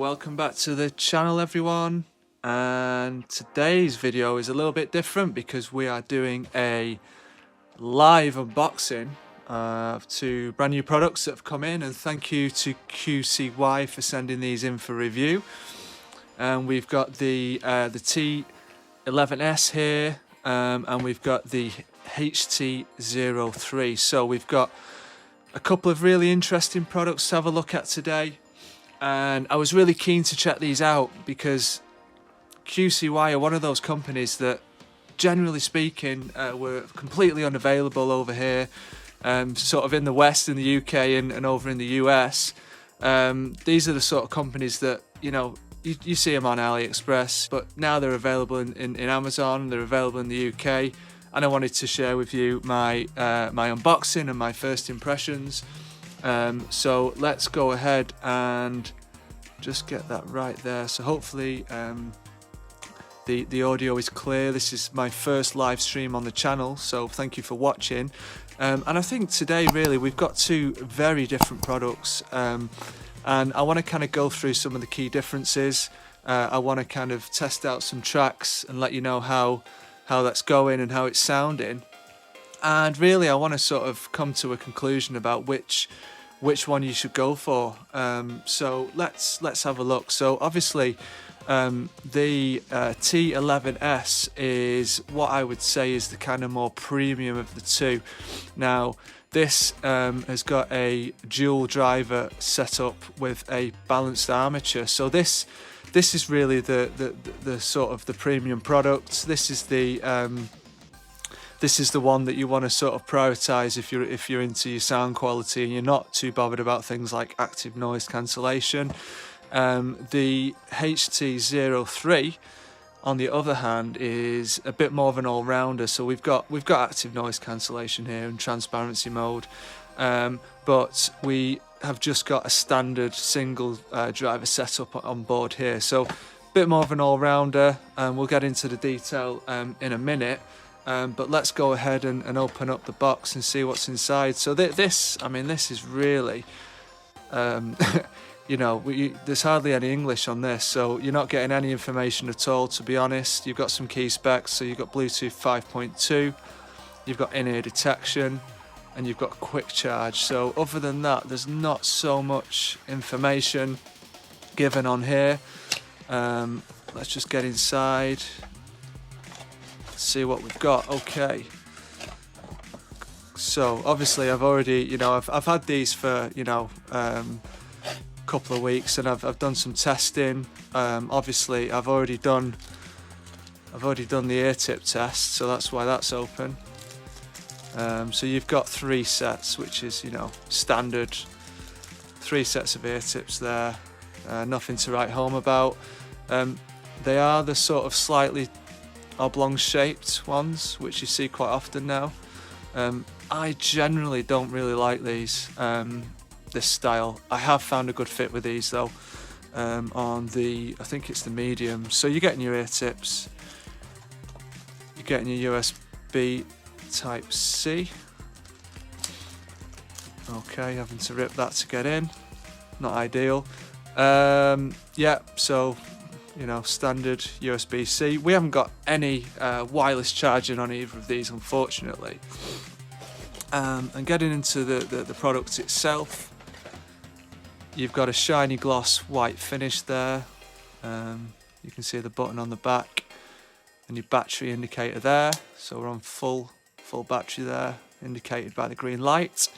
Welcome back to the channel, everyone, and today's video is a little bit different because we are doing a live unboxing of two brand new products that have come in, and thank you to QCY for sending these in for review. And we've got the T11S here, and we've got the HT03. So we've got a couple of really interesting products to have a look at today. And I was really keen to check these out because QCY are one of those companies that, generally speaking, were completely unavailable over here, sort of in the West, in the UK and over in the US. These are the sort of companies that, you know, you see them on AliExpress, but now they're available in Amazon, they're available in the UK, and I wanted to share with you my unboxing and my first impressions. So let's go ahead and just get that right there. So hopefully the audio is clear. This is my first live stream on the channel, so thank you for watching. And I think today really we've got two very different products, and I want to kind of go through some of the key differences. I want to kind of test out some tracks and let you know how that's going and how it's sounding. And really I want to sort of come to a conclusion about which one you should go for. So let's have a look. So obviously the T11S is what I would say is the kind of more premium of the two. Now this has got a dual driver setup with a balanced armature. So this is really the sort of the premium product. This is the one that you want to sort of prioritize if you're into your sound quality and you're not too bothered about things like active noise cancellation. The HT03, on the other hand, is a bit more of an all-rounder. So we've got active noise cancellation here and transparency mode, but we have just got a standard single driver setup on board here. So a bit more of an all-rounder, and we'll get into the detail in a minute. But let's go ahead and open up the box and see what's inside. So this is really, you know, there's hardly any English on this, so you're not getting any information at all, to be honest. You've got some key specs, so you've got Bluetooth 5.2, you've got in-ear detection, and you've got quick charge. So other than that, there's not so much information given on here. Let's just get inside. See what we've got. Okay, so obviously I've already, you know, I've had these for, you know, a couple of weeks, and I've done some testing. Obviously I've already done the ear tip test, so that's why that's open. So you've got 3 sets, which is, you know, standard. 3 sets of ear tips there. Nothing to write home about. They are the sort of slightly oblong shaped ones, which you see quite often now. I generally don't really like these, this style. I have found a good fit with these though, on the, I think it's the medium. So you're getting your ear tips, you're getting your USB type C. Okay, having to rip that to get in, not ideal. Yeah, so, you know, standard USB-C. We haven't got any wireless charging on either of these, unfortunately. And getting into the product itself, you've got a shiny gloss white finish there. You can see the button on the back and your battery indicator there. So we're on full battery there, indicated by the green light.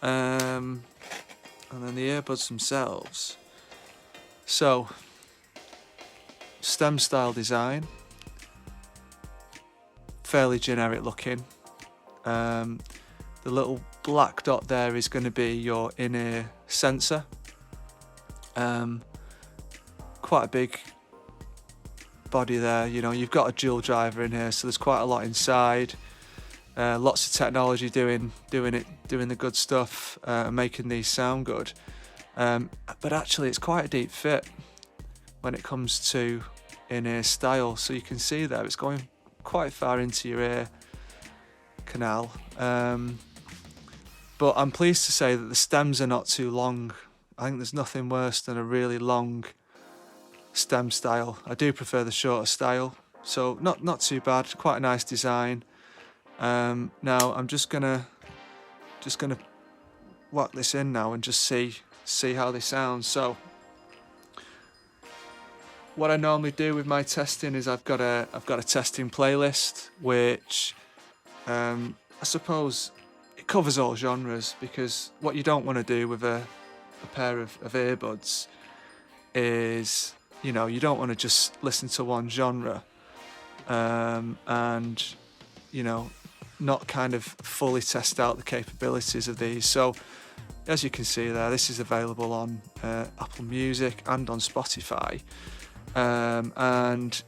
And then the earbuds themselves. So stem style design, fairly generic looking. The little black dot there is going to be your in-ear sensor. Quite a big body there. You know, you've got a dual driver in here, so there's quite a lot inside. Lots of technology doing the good stuff, making these sound good. But actually, it's quite a deep fit when it comes to in-ear style. So you can see there, it's going quite far into your ear canal. But I'm pleased to say that the stems are not too long. I think there's nothing worse than a really long stem style. I do prefer the shorter style, so not too bad. Quite a nice design. Now I'm just gonna whack this in now and just see how they sound. So what I normally do with my testing is I've got a testing playlist, which I suppose it covers all genres, because what you don't want to do with a pair of earbuds is, you don't want to just listen to one genre and not kind of fully test out the capabilities of these. So as you can see there, this is available on Apple Music and on Spotify, and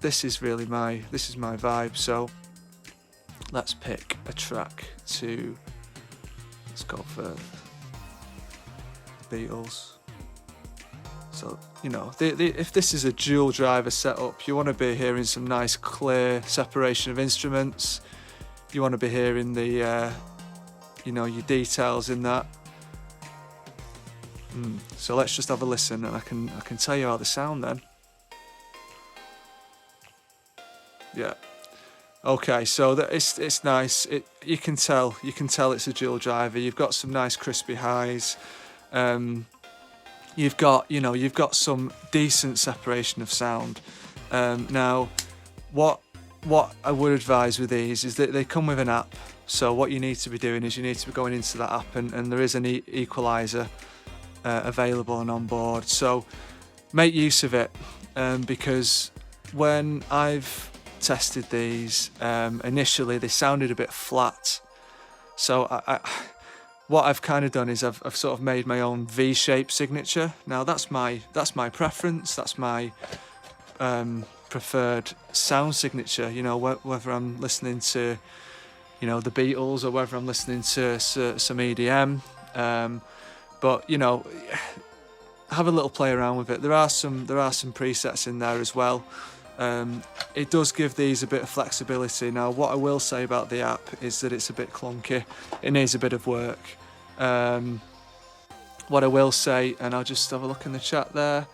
this is my vibe. So let's pick a track let's go for the Beatles. So, if this is a dual driver setup, you want to be hearing some nice clear separation of instruments. You want to be hearing the, your details in that. So let's just have a listen, and I can tell you how they sound then. Yeah. Okay, so it's nice. You can tell it's a dual driver. You've got some nice crispy highs. You've got some decent separation of sound. Now, what I would advise with these is that they come with an app. So what you need to be doing is you need to be going into that app, and there is an equalizer available and on board. So make use of it, because when I've tested these, initially they sounded a bit flat. So what I've kind of done is I've sort of made my own V-shaped signature. Now that's my preference. That's my preferred sound signature. Whether I'm listening to the Beatles or whether I'm listening to some EDM. But have a little play around with it. There are some presets in there as well. It does give these a bit of flexibility. Now, what I will say about the app is that it's a bit clunky. It needs a bit of work. What I will say, and I'll just have a look in the chat there.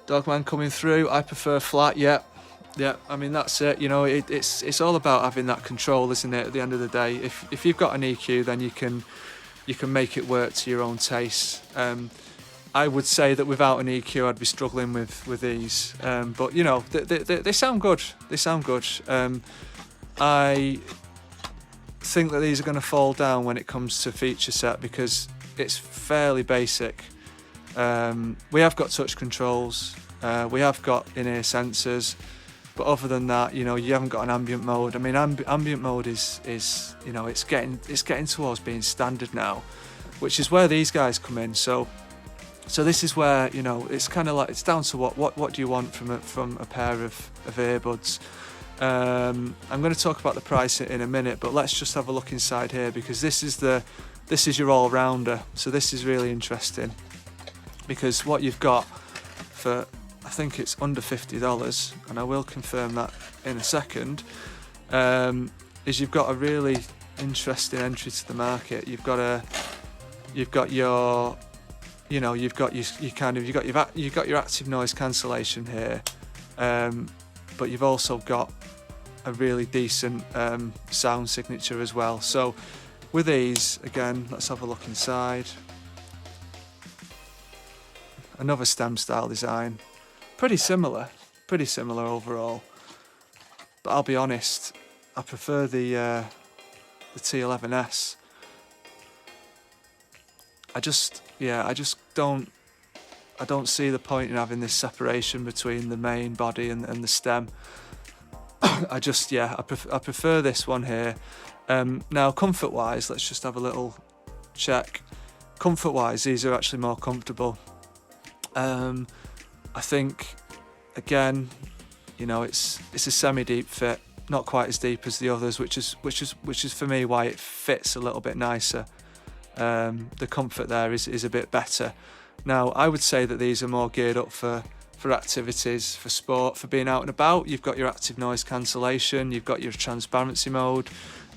Dogman coming through. I prefer flat. Yeah. I mean, that's it. It's all about having that control, isn't it? At the end of the day, if you've got an EQ, then you can make it work to your own taste. I would say that without an EQ, I'd be struggling with these. But they sound good. They sound good. I think that these are going to fall down when it comes to feature set, because it's fairly basic. We have got touch controls. We have got in-ear sensors. But other than that, you haven't got an ambient mode. I mean, ambient mode is it's getting towards being standard now, which is where these guys come in. So this is where it's kind of like, it's down to what do you want from a pair of earbuds. I'm going to talk about the price in a minute, but let's just have a look inside here, because this is your all-rounder. So this is really interesting, because what you've got for, I think it's under $50, and I will confirm that in a second, is you've got a really interesting entry to the market. You've got your active noise cancellation here, but you've also got a really decent sound signature as well. So with these, again, let's have a look inside. Another stem style design. Pretty similar overall. But I'll be honest, I prefer the T11S. I don't see the point in having this separation between the main body and the stem. I prefer this one here. Now, comfort-wise, let's just have a little check. Comfort-wise, these are actually more comfortable. I think, again, it's a semi-deep fit, not quite as deep as the others, which is for me why it fits a little bit nicer. The comfort there is a bit better. Now, I would say that these are more geared up for activities, for sport, for being out and about. You've got your active noise cancellation, you've got your transparency mode.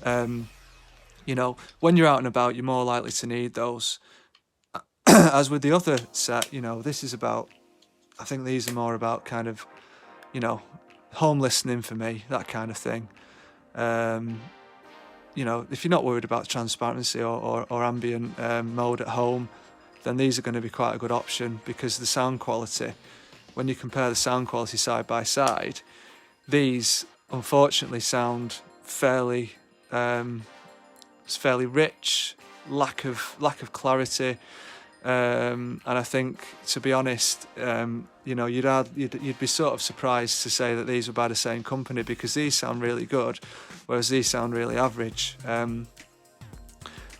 When you're out and about, you're more likely to need those. as with the other set, you know, this is about, I think these are more about kind of, you know, home listening for me, that kind of thing. You know, if you're not worried about transparency or ambient mode at home, then these are going to be quite a good option, because the sound quality, when you compare the sound quality side by side, these unfortunately sound fairly rich, lack of clarity, and I think, to be honest, you know, you'd be sort of surprised to say that these were by the same company, because these sound really good, whereas these sound really average.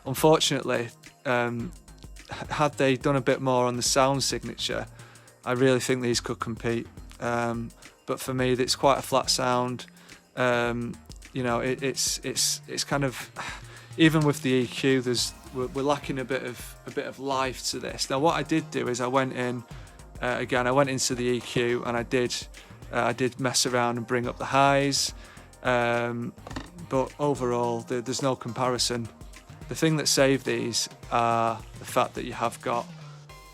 Unfortunately, had they done a bit more on the sound signature, I really think these could compete. But for me, it's quite a flat sound. You know, it's kind of, even with the EQ, we're lacking a bit of life to this. Now, what I did do is I went in again. I went into the EQ and I did mess around and bring up the highs. But overall, there's no comparison. The thing that saved these are the fact that you've got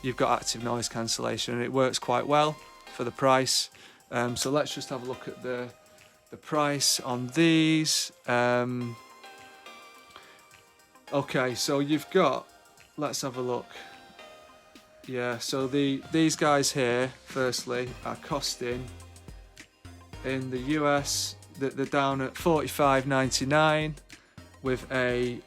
active noise cancellation, and it works quite well for the price. So let's just have a look at the price on these. Okay, so you've got, let's have a look. Yeah, so these guys here, firstly, are costing, in the US, they're down at $45.99 with a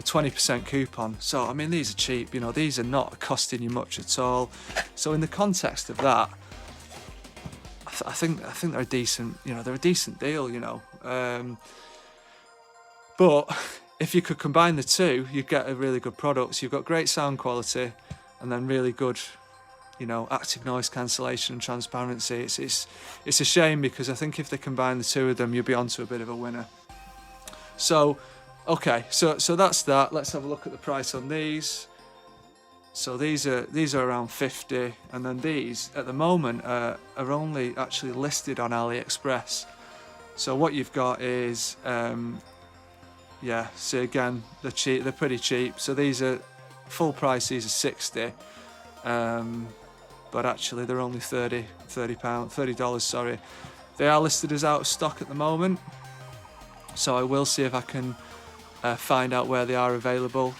20% coupon. So I mean, these are cheap, you know, these are not costing you much at all. So in the context of that, I think they're a decent, you know, they're a decent deal, you know. But if you could combine the two, you'd get a really good product. So you've got great sound quality and then really good, you know, active noise cancellation and transparency. It's a shame, because I think if they combine the two of them, you'll be onto a bit of a winner. So, okay, so that's that. Let's have a look at the price on these. So these are around 50, and then these at the moment are only actually listed on AliExpress. So what you've got is, yeah, so again, they're cheap, they're pretty cheap. So these are full price, these are 60, but actually they're only $30, sorry. They are listed as out of stock at the moment, so I will see if I can find out where they are available.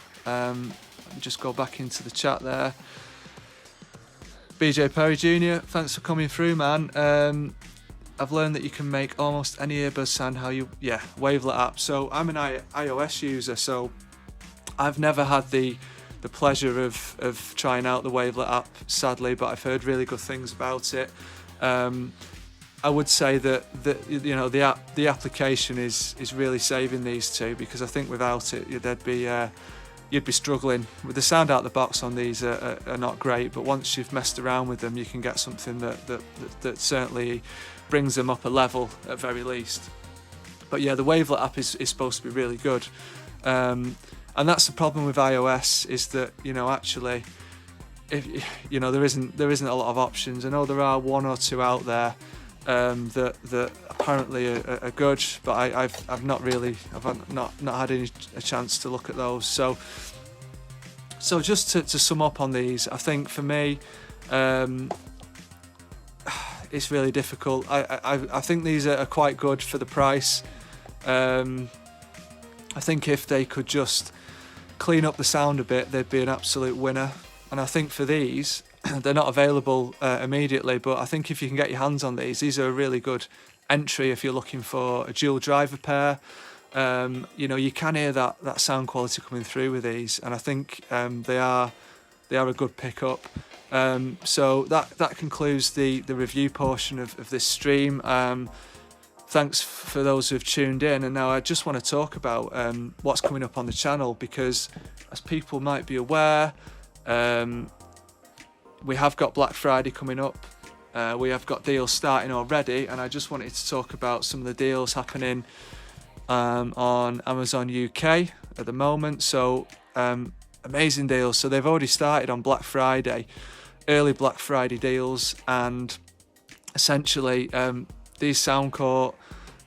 Just go back into the chat there. BJ Perry Jr., thanks for coming through, man. I've learned that you can make almost any earbud sound how you, yeah, Wavelet app. So I'm an iOS user, so I've never had the pleasure of trying out the Wavelet app, sadly, but I've heard really good things about it. I would say that you know, the application is really saving these two, because I think without it you'd be struggling. With the sound out the box on these are not great, but once you've messed around with them, you can get something that certainly brings them up a level at very least. But yeah, the Wavelet app is supposed to be really good, and that's the problem with iOS, is that, you know, actually, if you know, there isn't a lot of options. I know there are one or two out there that apparently are good, but I've not had a chance to look at those. So just to sum up on these, I think for me, it's really difficult. I think these are quite good for the price. I think if they could just clean up the sound a bit, they'd be an absolute winner. And I think for these, they're not available immediately, but I think if you can get your hands on these are a really good entry if you're looking for a dual driver pair. You know, you can hear that sound quality coming through with these, and I think they are a good pickup. So that concludes the review portion of this stream. Thanks for those who've tuned in, and now I just want to talk about what's coming up on the channel, because as people might be aware, we have got Black Friday coming up. We have got deals starting already, and I just wanted to talk about some of the deals happening on Amazon UK at the moment. So amazing deals. So they've already started on Black Friday, early Black Friday deals, and essentially these are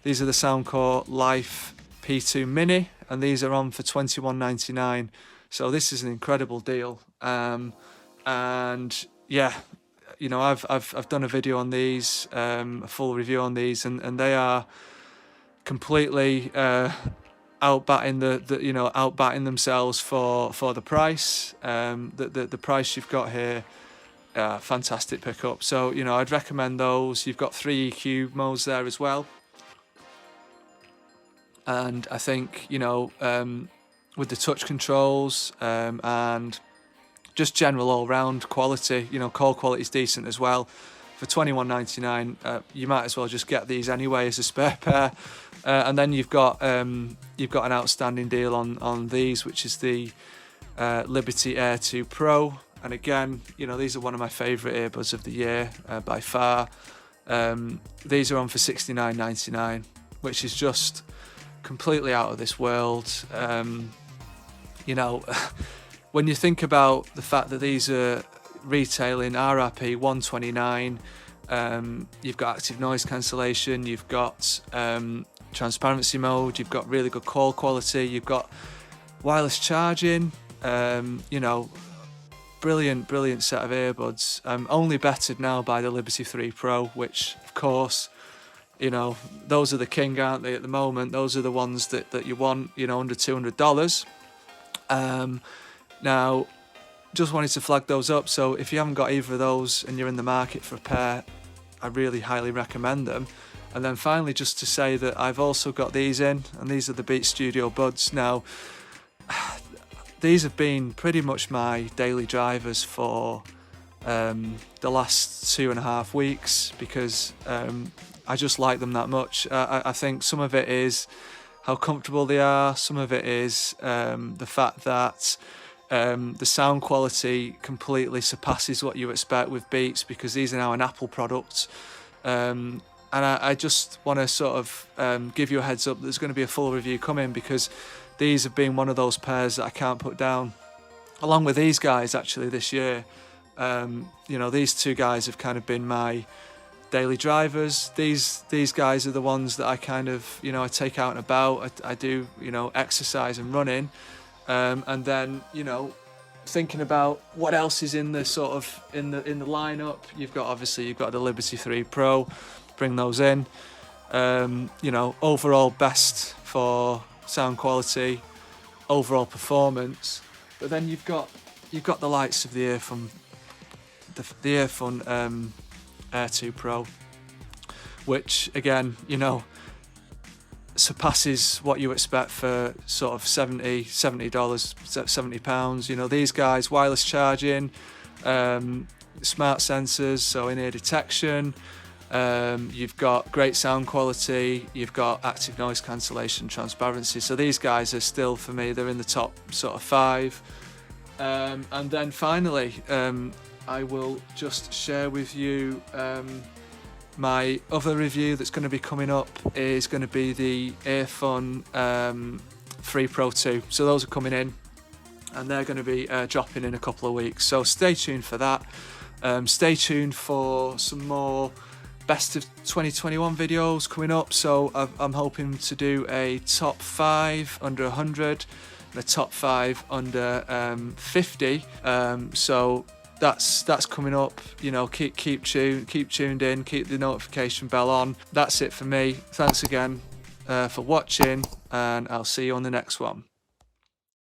the Soundcore Life P2 Mini, and these are on for $21.99. So this is an incredible deal. And yeah, you know, I've done a video on these, a full review on these, and they are completely outbatting outbatting themselves for the price. The price you've got here, fantastic pickup. So, you know, I'd recommend those. You've got 3 EQ modes there as well, and I think, you know, with the touch controls and just general all-round quality, you know, call quality is decent as well. For $21.99, you might as well just get these anyway as a spare pair. And then you've got an outstanding deal on these, which is the Liberty Air 2 Pro. And again, you know, these are one of my favourite earbuds of the year by far. These are on for $69.99, which is just completely out of this world. You know, when you think about the fact that these are retailing RRP $129, you've got active noise cancellation, you've got transparency mode, you've got really good call quality, you've got wireless charging, you know, brilliant set of earbuds. Only bettered now by the Liberty 3 Pro, which of course, you know, those are the king, aren't they, at the moment? Those are the ones that you want, you know, under $200. Now, just wanted to flag those up. So if you haven't got either of those and you're in the market for a pair, I really highly recommend them. And then finally, just to say that I've also got these in, and these are the Beats Studio Buds. Now, these have been pretty much my daily drivers for the last 2.5 weeks, because I just like them that much. I think some of it is how comfortable they are. Some of it is the fact that the sound quality completely surpasses what you expect with Beats, because these are now an Apple product. And I just want to sort of give you a heads up, there's going to be a full review coming, because these have been one of those pairs that I can't put down, along with these guys actually this year. You know, these two guys have kind of been my daily drivers. These guys are the ones that I kind of, you know, I take out and about. I do, you know, exercise and running, and then, you know, thinking about what else is in the sort of in the lineup. You've got the Liberty 3 Pro. Bring those in. You know, overall best for sound quality, overall performance. But then you've got the likes of the Earfun Air 2 Pro, which again, you know, surpasses what you expect for sort of £70. You know, these guys, wireless charging, smart sensors, so in-ear detection. You've got great sound quality, you've got active noise cancellation, transparency. So these guys are still, for me, they're in the top sort of 5. And then finally, I will just share with you my other review that's going to be coming up is going to be the Earfun 3 Pro 2. So those are coming in, and they're going to be dropping in a couple of weeks. So stay tuned for that. Stay tuned for some more best of 2021 videos coming up. So I'm hoping to do a top 5 under 100 and a top 5 under 50. So that's coming up. You know, keep tuned in, keep the notification bell on. That's it for me. Thanks again for watching, and I'll see you on the next one.